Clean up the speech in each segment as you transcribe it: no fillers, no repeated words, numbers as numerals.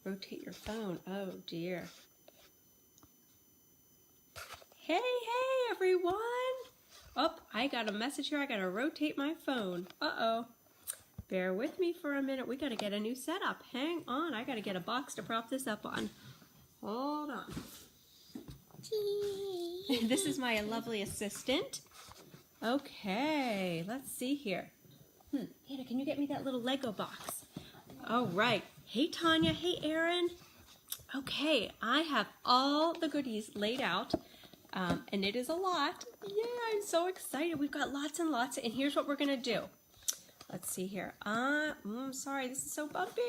rotate your phone. Oh dear. Hey, everyone. Oh, I got a message here. I gotta rotate my phone. Uh-oh. Bear with me for a minute. We gotta get a new setup. Hang on. I gotta get a box to prop this up on. Hold on. This is my lovely assistant. Okay, let's see here. Hannah, can you get me that little Lego box? All right. Hey, Tanya. Hey, Aaron. Okay, I have all the goodies laid out, and it is a lot. Yeah, I'm so excited. We've got lots and lots, and here's what we're going to do. Let's see here. I'm sorry, this is so bumpy.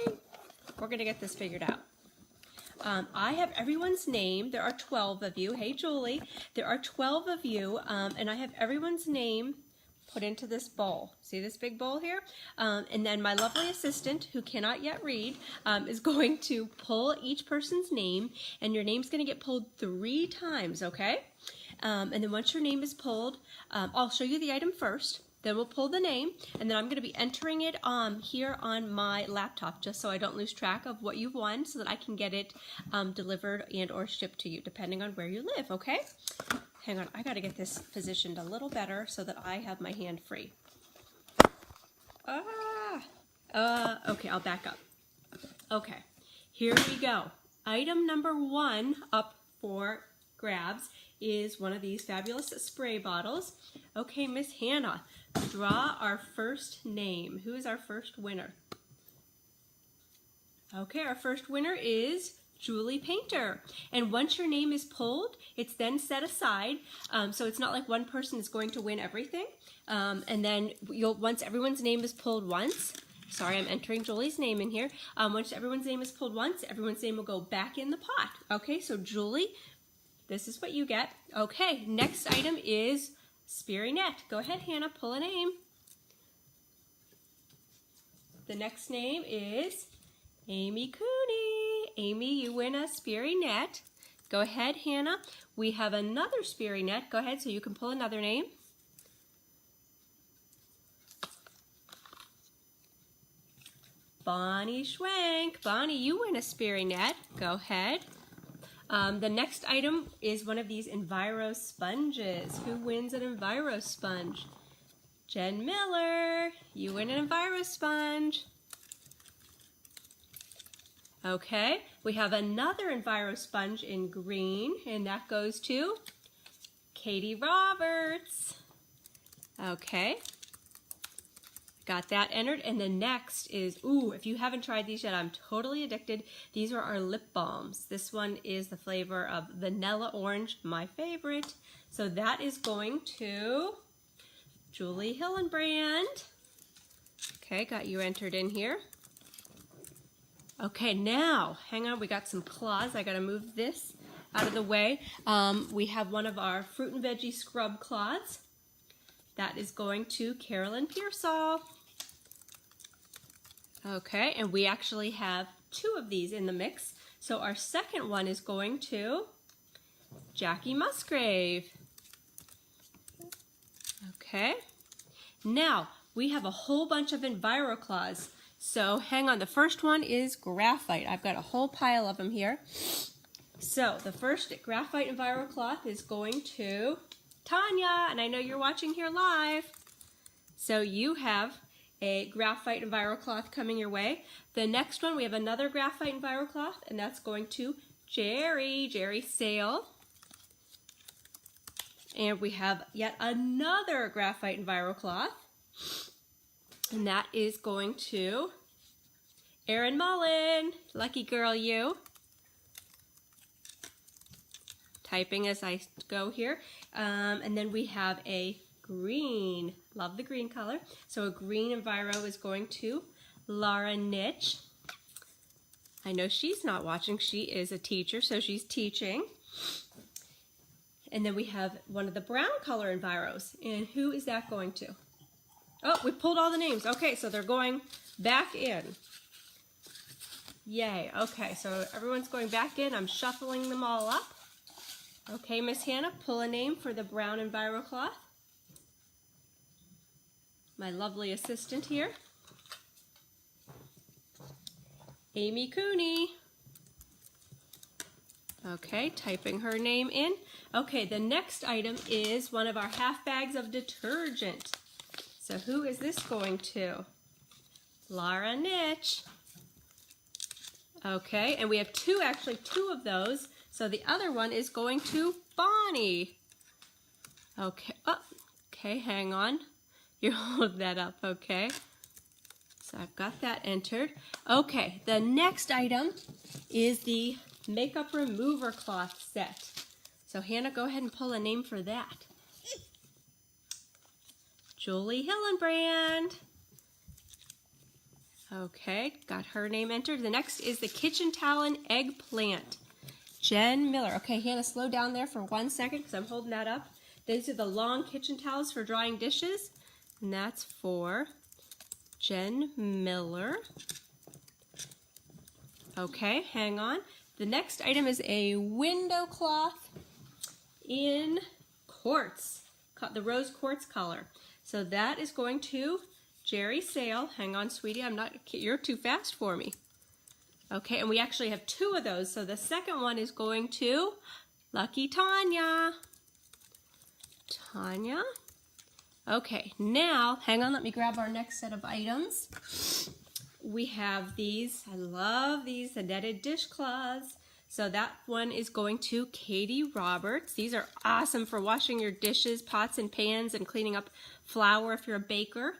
We're going to get this figured out. I have everyone's name. There are 12 of you. Hey, Julie. There are 12 of you, and I have everyone's name put into this bowl. See this big bowl here? And then my lovely assistant, who cannot yet read, is going to pull each person's name, and your name's going to get pulled 3 times, okay? And then once your name is pulled, I'll show you the item first. Then we'll pull the name, and then I'm going to be entering it here on my laptop, just so I don't lose track of what you've won, so that I can get it delivered and or shipped to you, depending on where you live, okay? Hang on, I got to get this positioned a little better so that I have my hand free. Okay, I'll back up. Okay, here we go. Item number 1 up for grabs is one of these fabulous spray bottles. Okay, Miss Hannah, draw our first name. Who is our first winner? Okay, our first winner is Julie Painter. And once your name is pulled, it's then set aside. So it's not like one person is going to win everything. And then once everyone's name is pulled once, sorry, I'm entering Julie's name in here. Once everyone's name is pulled once, everyone's name will go back in the pot. Okay, so Julie, this is what you get. Okay, next item is Speary Net. Go ahead, Hannah, pull a name. The next name is Amy Cooney. Amy, you win a Speary Net. Go ahead, Hannah. We have another Speary Net. Go ahead, so you can pull another name. Bonnie Schwenk. Bonnie, you win a Speary Net. Go ahead. The next item is one of these Enviro sponges. Who wins an Enviro sponge? Jen Miller, you win an Enviro sponge. Okay, we have another Enviro sponge in green, and that goes to Katie Roberts. Okay, got that entered. And the next is, if you haven't tried these yet, I'm totally addicted. These are our lip balms. This one is the flavor of vanilla orange, my favorite. So that is going to Julie Hillenbrand. Okay, got you entered in here. Okay, now, hang on, we got some cloths. I gotta move this out of the way. We have one of our fruit and veggie scrub cloths. That is going to Carolyn Pearsall. Okay, and we actually have 2 of these in the mix. So our second one is going to Jackie Musgrave. Okay, now we have a whole bunch of Enviro cloths. So hang on, the first one is graphite. I've got a whole pile of them here. So the first graphite Enviro cloth is going to Tanya, and I know you're watching here live. So you have a graphite Enviro cloth coming your way. The next one, we have another graphite Enviro cloth, and that's going to Jerry Sale. And we have yet another graphite Enviro cloth. And that is going to Erin Mullen. Lucky girl, you. Typing as I go here. And then we have a green. Love the green color. So a green Enviro is going to Laura Nitch. I know she's not watching. She is a teacher, so she's teaching. And then we have one of the brown color Enviros. And who is that going to? Oh, we pulled all the names. Okay, so they're going back in. Yay. Okay, so everyone's going back in. I'm shuffling them all up. Okay, Miss Hannah, pull a name for the brown Enviro cloth. My lovely assistant here. Amy Cooney. Okay, typing her name in. Okay, the next item is one of our half bags of detergent. So who is this going to? Lara Nitch. Okay, and we have actually two of those. So the other one is going to Bonnie. Okay, okay, hang on. You hold that up, okay? So I've got that entered. Okay, the next item is the makeup remover cloth set. So Hannah, go ahead and pull a name for that. Julie Hillenbrand. Okay, got her name entered. The next is the kitchen towel and eggplant. Jen Miller. Okay, Hannah, slow down there for 1 second because I'm holding that up. These are the long kitchen towels for drying dishes. And that's for Jen Miller. Okay, hang on. The next item is a window cloth in quartz, the rose quartz color. So that is going to Jerry Sale. Hang on, sweetie, you're too fast for me. Okay, and we actually have two of those. So the second one is going to Lucky Tanya. Tanya. Okay, now, hang on, let me grab our next set of items. We have these, I love these, the netted dishcloths. So that one is going to Katie Roberts. These are awesome for washing your dishes, pots and pans, and cleaning up flour if you're a baker.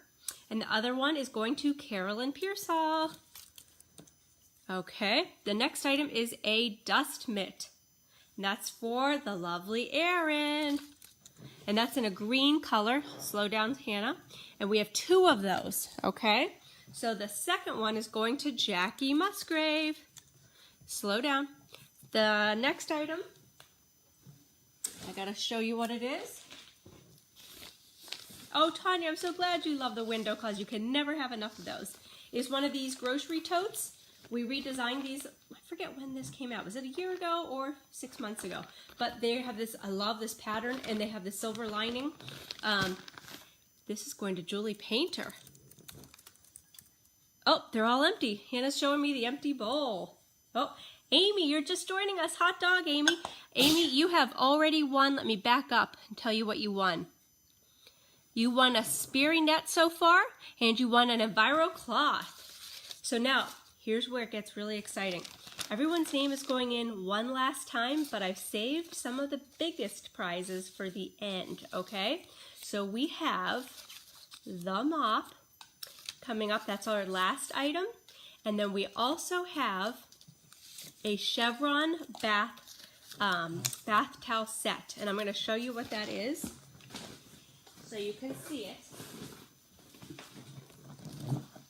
And the other one is going to Carolyn Pearsall. Okay, the next item is a dust mitt. And that's for the lovely Erin. And that's in a green color. Slow down, Hannah. And we have two of those, okay? So the second one is going to Jackie Musgrave. Slow down. The next item, I gotta show you what it is. Oh, Tanya, I'm so glad you love the window cloths. You can never have enough of those. Is one of these grocery totes. We redesigned these, I forget when this came out. Was it a year ago or 6 months ago? But they have this, I love this pattern, and they have the silver lining. This is going to Julie Painter. Oh, they're all empty. Hannah's showing me the empty bowl. Oh, Amy, you're just joining us. Hot dog, Amy. Amy, you have already won. Let me back up and tell you what you won. You won a Sperry net so far, and you won an Enviro cloth. So now, here's where it gets really exciting. Everyone's name is going in one last time, but I've saved some of the biggest prizes for the end, okay? So we have the mop coming up. That's our last item. And then we also have a Chevron bath towel set. And I'm going to show you what that is so you can see it.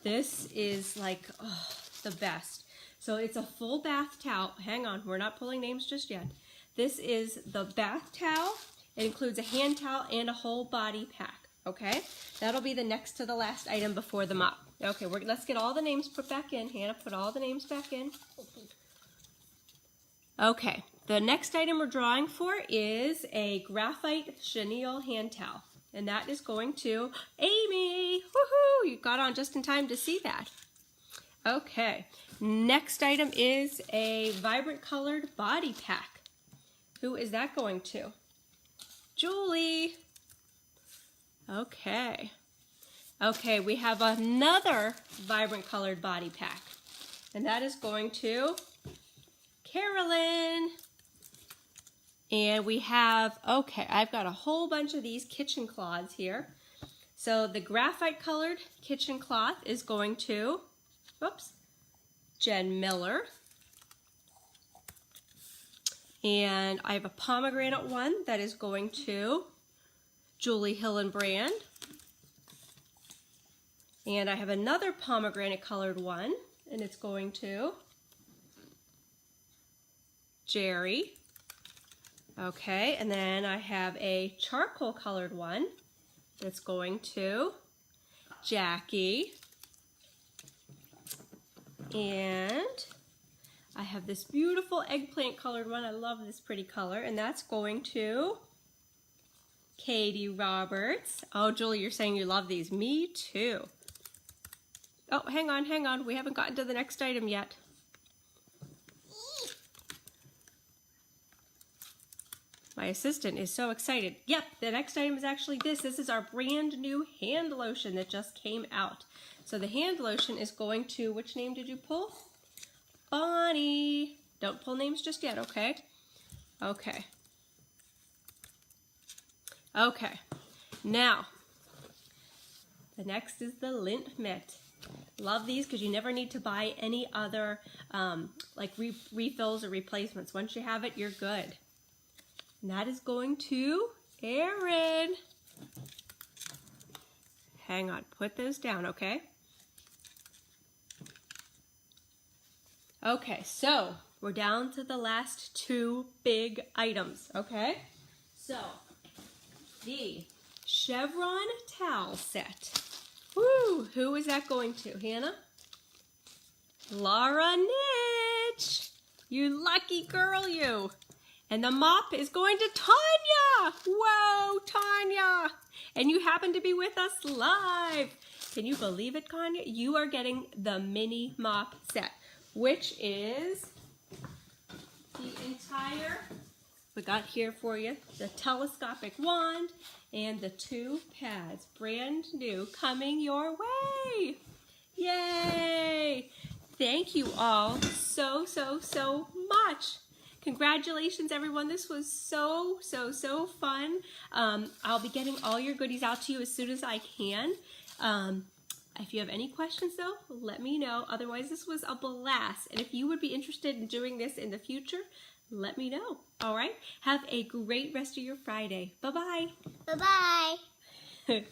This is like, oh, the best. So it's a full bath towel. Hang on, we're not pulling names just yet. This is the bath towel. It includes a hand towel and a whole body pack, okay? That'll be the next to the last item before the mop. Okay, let's get all the names put back in. Hannah, put all the names back in. Okay, the next item we're drawing for is a graphite chenille hand towel. And that is going to Amy. Woohoo! You got on just in time to see that. Okay, next item is a vibrant colored body pack. Who is that going to? Julie. Okay. Okay, we have another vibrant colored body pack. And that is going to Carolyn. And we have, okay, I've got a whole bunch of these kitchen cloths here. So the graphite colored kitchen cloth is going to, whoops, Jen Miller. And I have a pomegranate one that is going to Julie Hillenbrand. And I have another pomegranate colored one, and it's going to Jerry. Okay, and then I have a charcoal colored one that's going to Jackie. And I have this beautiful eggplant colored one. I love this pretty color, and that's going to Katie Roberts. Oh, Julie, you're saying you love these. Me too. Oh, hang on. We haven't gotten to the next item yet. My assistant is so excited. Yep, the next item is actually this. This is our brand new hand lotion that just came out. So the hand lotion is going to, which name did you pull? Bonnie. Don't pull names just yet, okay? Okay. Okay. Now, the next is the lint mitt. Love these because you never need to buy any other like refills or replacements. Once you have it, you're good. And that is going to Erin. Hang on, put those down, okay? Okay, so we're down to the last two big items, okay? So, the Chevron towel set. Woo! Who is that going to, Hannah? Laura Nitch! You lucky girl, you! And the mop is going to Tanya! Whoa, Tanya! And you happen to be with us live. Can you believe it, Tanya? You are getting the mini mop set, which is the entire, we got here for you, the telescopic wand and the 2 pads, brand new, coming your way. Yay! Thank you all so much. Congratulations, everyone. This was so fun. I'll be getting all your goodies out to you as soon as I can. If you have any questions, though, let me know. Otherwise, this was a blast. And if you would be interested in doing this in the future, let me know. All right? Have a great rest of your Friday. Bye-bye. Bye-bye.